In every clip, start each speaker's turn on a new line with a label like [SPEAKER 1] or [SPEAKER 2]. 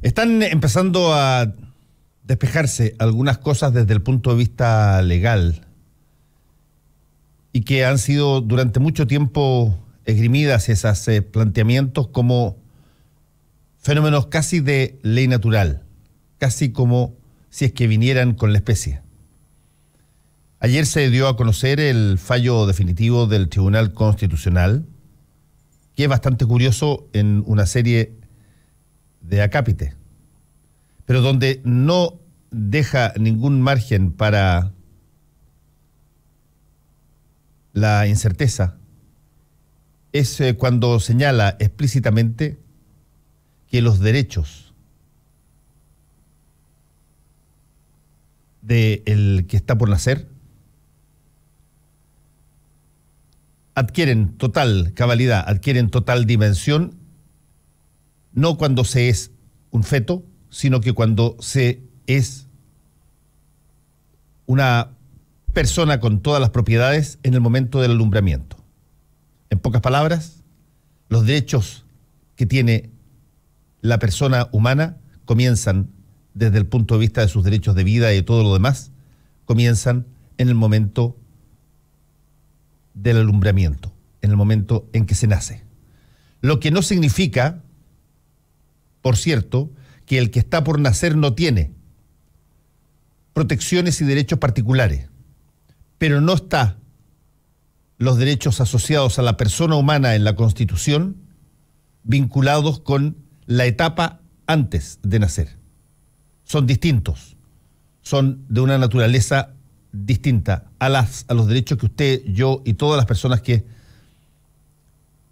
[SPEAKER 1] Están empezando a despejarse algunas cosas desde el punto de vista legal y que han sido durante mucho tiempo esgrimidas esos planteamientos como fenómenos casi de ley natural, casi como si es que vinieran con la especie. Ayer se dio a conocer el fallo definitivo del Tribunal Constitucional, que es bastante curioso en una serie de acápite, pero donde no deja ningún margen para la incerteza, es cuando señala explícitamente que los derechos del que está por nacer adquieren total cabalidad, adquieren total dimensión, no cuando se es un feto, sino que cuando se es una persona con todas las propiedades en el momento del alumbramiento. En pocas palabras, los derechos que tiene la persona humana comienzan desde el punto de vista de sus derechos de vida y de todo lo demás, comienzan en el momento del alumbramiento, en el momento en que se nace. Lo que no significa, por cierto, que el que está por nacer no tiene protecciones y derechos particulares, pero no está los derechos asociados a la persona humana en la Constitución vinculados con la etapa antes de nacer. Son distintos, son de una naturaleza distinta a los derechos que usted, yo y todas las personas que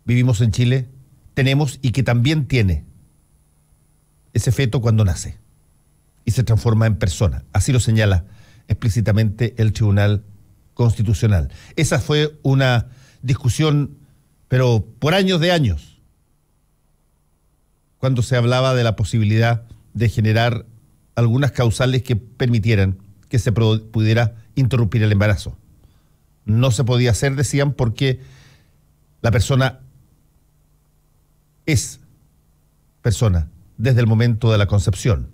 [SPEAKER 1] vivimos en Chile tenemos y que también tiene ese feto cuando nace y se transforma en persona. Así lo señala explícitamente el Tribunal Constitucional. Esa fue una discusión, pero por años de años, cuando se hablaba de la posibilidad de generar algunas causales que permitieran que se pudiera interrumpir el embarazo. No se podía hacer, decían, porque la persona es persona desde el momento de la concepción.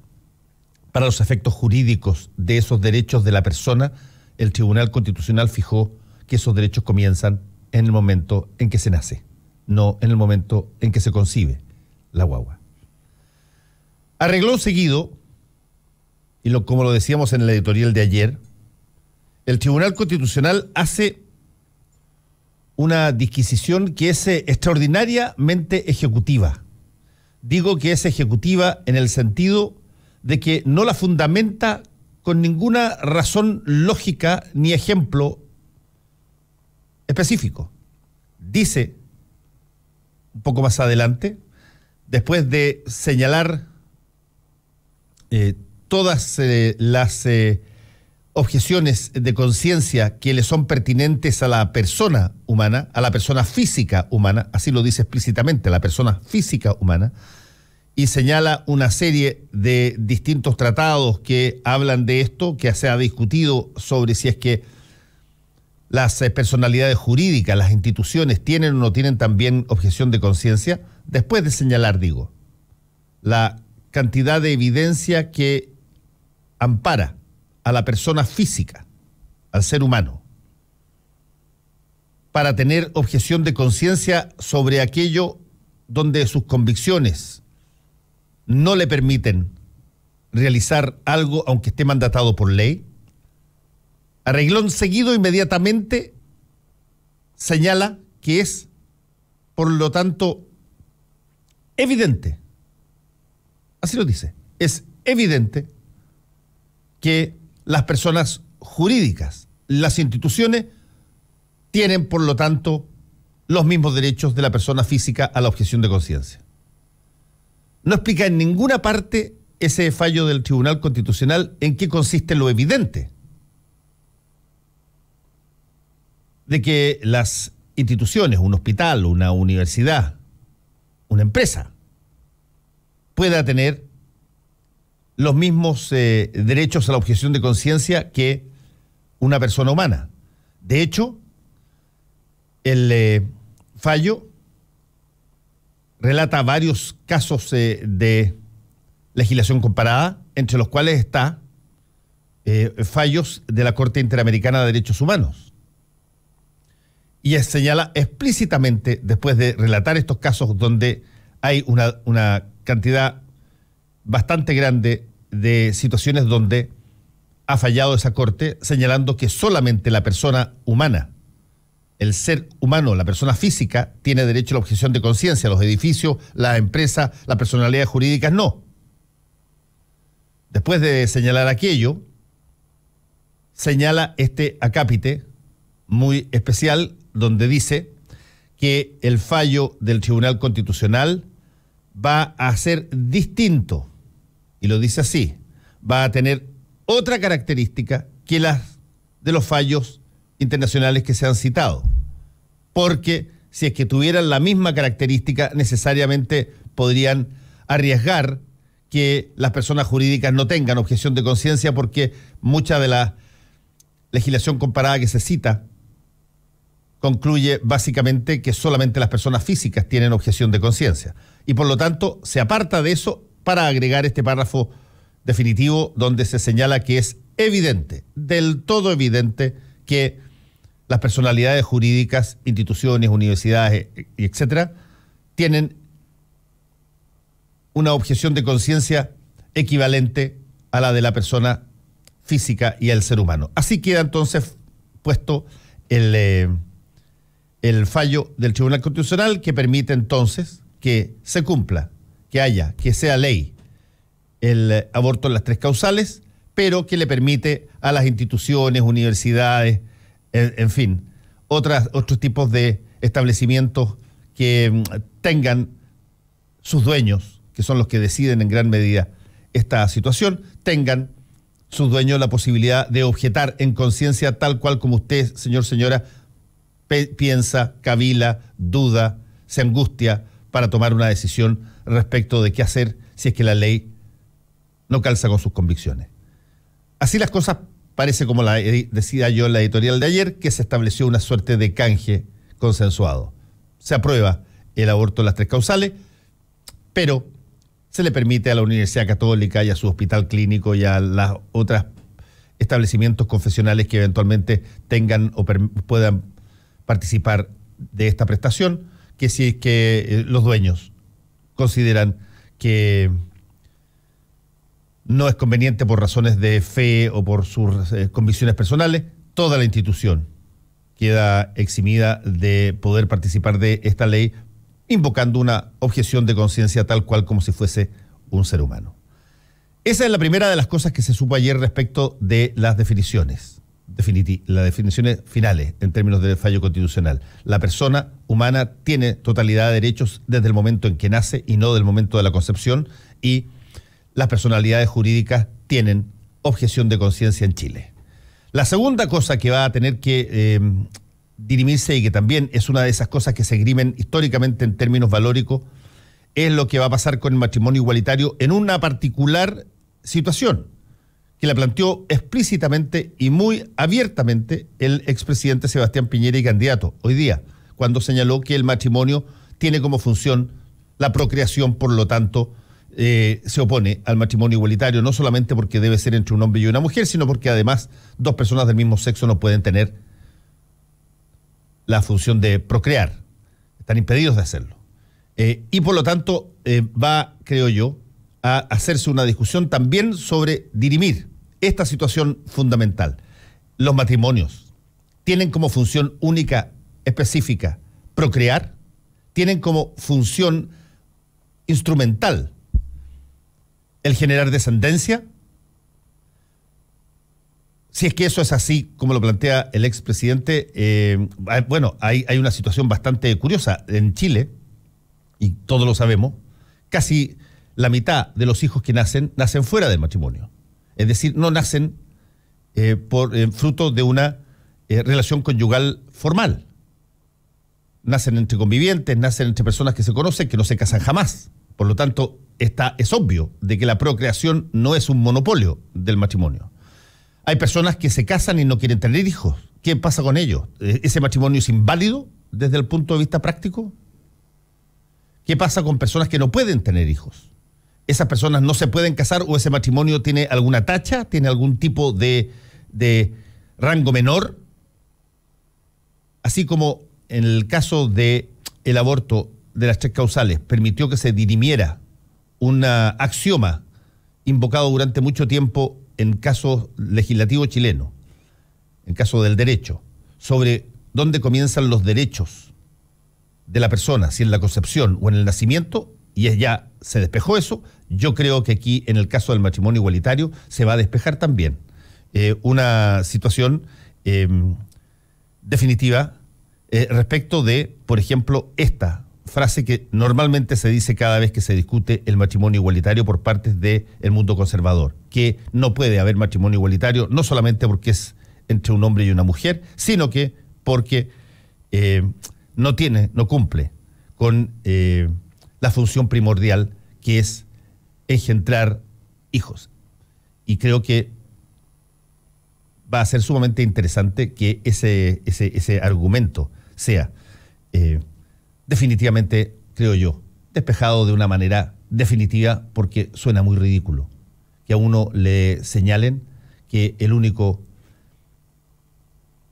[SPEAKER 1] Para los efectos jurídicos de esos derechos de la persona, el Tribunal Constitucional fijó que esos derechos comienzan en el momento en que se nace, no en el momento en que se concibe la guagua. A renglón seguido, y como lo decíamos en el editorial de ayer, el Tribunal Constitucional hace una disquisición que es extraordinariamente ejecutiva. Digo que es ejecutiva en el sentido de que no la fundamenta con ninguna razón lógica ni ejemplo específico. Dice, un poco más adelante, después de señalar todas las objeciones de conciencia que le son pertinentes a la persona humana, a la persona física humana, así lo dice explícitamente, la persona física humana, y señala una serie de distintos tratados que hablan de esto, que se ha discutido sobre si es que las personalidades jurídicas, las instituciones, tienen o no tienen también objeción de conciencia. Después de señalar, digo, la cantidad de evidencia que ampara a la persona física, al ser humano, para tener objeción de conciencia sobre aquello donde sus convicciones no le permiten realizar algo aunque esté mandatado por ley. A renglón seguido, inmediatamente señala que es, por lo tanto, evidente, así lo dice, es evidente que las personas jurídicas, las instituciones, tienen, por lo tanto, los mismos derechos de la persona física a la objeción de conciencia. No explica en ninguna parte ese fallo del Tribunal Constitucional en qué consiste lo evidente de que las instituciones, un hospital, una universidad, una empresa, pueda tener los mismos derechos a la objeción de conciencia que una persona humana. De hecho, el fallo relata varios casos de legislación comparada, entre los cuales está fallos de la Corte Interamericana de Derechos Humanos. Y señala explícitamente, después de relatar estos casos donde hay una cantidad bastante grande de situaciones donde ha fallado esa Corte, señalando que solamente la persona humana, el ser humano, la persona física, tiene derecho a la objeción de conciencia. Los edificios, las empresas, las personalidades jurídicas no. Después de señalar aquello, señala este acápite muy especial donde dice que el fallo del Tribunal Constitucional va a ser distinto, y lo dice así, va a tener otra característica que las de los fallos internacionales que se han citado, porque si es que tuvieran la misma característica, necesariamente podrían arriesgar que las personas jurídicas no tengan objeción de conciencia, porque mucha de la legislación comparada que se cita concluye básicamente que solamente las personas físicas tienen objeción de conciencia. Y por lo tanto se aparta de eso para agregar este párrafo definitivo donde se señala que es evidente, del todo evidente, que las personalidades jurídicas, instituciones, universidades, etcétera, tienen una objeción de conciencia equivalente a la de la persona física y el ser humano. Así queda entonces puesto el fallo del Tribunal Constitucional, que permite entonces que se cumpla, que sea ley el aborto en las 3 causales, pero que le permite a las instituciones, universidades, en fin, otros tipos de establecimientos que tengan sus dueños, que son los que deciden en gran medida esta situación, tengan sus dueños la posibilidad de objetar en conciencia tal cual como usted, señor, señora, piensa, cavila, duda, se angustia para tomar una decisión respecto de qué hacer si es que la ley no calza con sus convicciones. Así las cosas, parece, como decía yo en la editorial de ayer, que se estableció una suerte de canje consensuado. Se aprueba el aborto en las 3 causales, pero se le permite a la Universidad Católica y a su hospital clínico y a las otras establecimientos confesionales que eventualmente tengan o puedan participar de esta prestación, que si es que los dueños consideran que no es conveniente por razones de fe o por sus convicciones personales, toda la institución queda eximida de poder participar de esta ley, invocando una objeción de conciencia tal cual como si fuese un ser humano. Esa es la primera de las cosas que se supo ayer respecto de las definiciones, las definiciones finales en términos del fallo constitucional. La persona humana tiene totalidad de derechos desde el momento en que nace y no del momento de la concepción, y las personalidades jurídicas tienen objeción de conciencia en Chile. La segunda cosa que va a tener que dirimirse, y que también es una de esas cosas que se esgrimen históricamente en términos valóricos, es lo que va a pasar con el matrimonio igualitario en una particular situación que la planteó explícitamente y muy abiertamente el expresidente Sebastián Piñera, y candidato hoy día, cuando señaló que el matrimonio tiene como función la procreación, por lo tanto se opone al matrimonio igualitario, no solamente porque debe ser entre un hombre y una mujer, sino porque además 2 personas del mismo sexo no pueden tener la función de procrear, están impedidos de hacerlo. Y por lo tanto va, creo yo, a hacerse una discusión también sobre dirimir esta situación fundamental. Los matrimonios tienen como función única, específica, procrear, tienen como función instrumental el generar descendencia. Si es que eso es así como lo plantea el expresidente, bueno, hay una situación bastante curiosa. En Chile, y todos lo sabemos, casi la mitad de los hijos que nacen fuera del matrimonio. Es decir, no nacen por fruto de una relación conyugal formal. Nacen entre convivientes, nacen entre personas que se conocen, que no se casan jamás. Por lo tanto, es obvio de que la procreación no es un monopolio del matrimonio. Hay personas que se casan y no quieren tener hijos. ¿Qué pasa con ellos? ¿Ese matrimonio es inválido desde el punto de vista práctico? ¿Qué pasa con personas que no pueden tener hijos? esas personas no se pueden casar o ese matrimonio tiene alguna tacha, tiene algún tipo de rango menor, así como en el caso de el aborto de las 3 causales permitió que se dirimiera un axioma invocado durante mucho tiempo en casos legislativos chilenos, en caso del derecho, sobre dónde comienzan los derechos de la persona, si en la concepción o en el nacimiento, y ya se despejó eso. Yo creo que aquí, en el caso del matrimonio igualitario, se va a despejar también una situación definitiva respecto de, por ejemplo, esta frase que normalmente se dice cada vez que se discute el matrimonio igualitario por partes del mundo conservador, que no puede haber matrimonio igualitario, no solamente porque es entre un hombre y una mujer, sino que porque no cumple con la función primordial, que es engendrar hijos. Y creo que va a ser sumamente interesante que ese argumento sea definitivamente, creo yo, despejado de una manera definitiva, porque suena muy ridículo que a uno le señalen que el único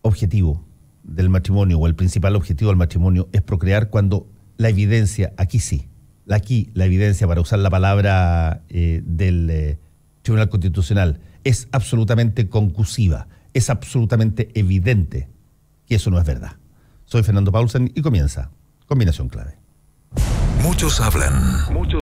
[SPEAKER 1] objetivo del matrimonio o el principal objetivo del matrimonio es procrear, cuando la evidencia, aquí la evidencia, para usar la palabra del Tribunal Constitucional, es absolutamente conclusiva, es absolutamente evidente que eso no es verdad. Soy Fernando Paulsen y comienza Combinación Clave.
[SPEAKER 2] Muchos hablan.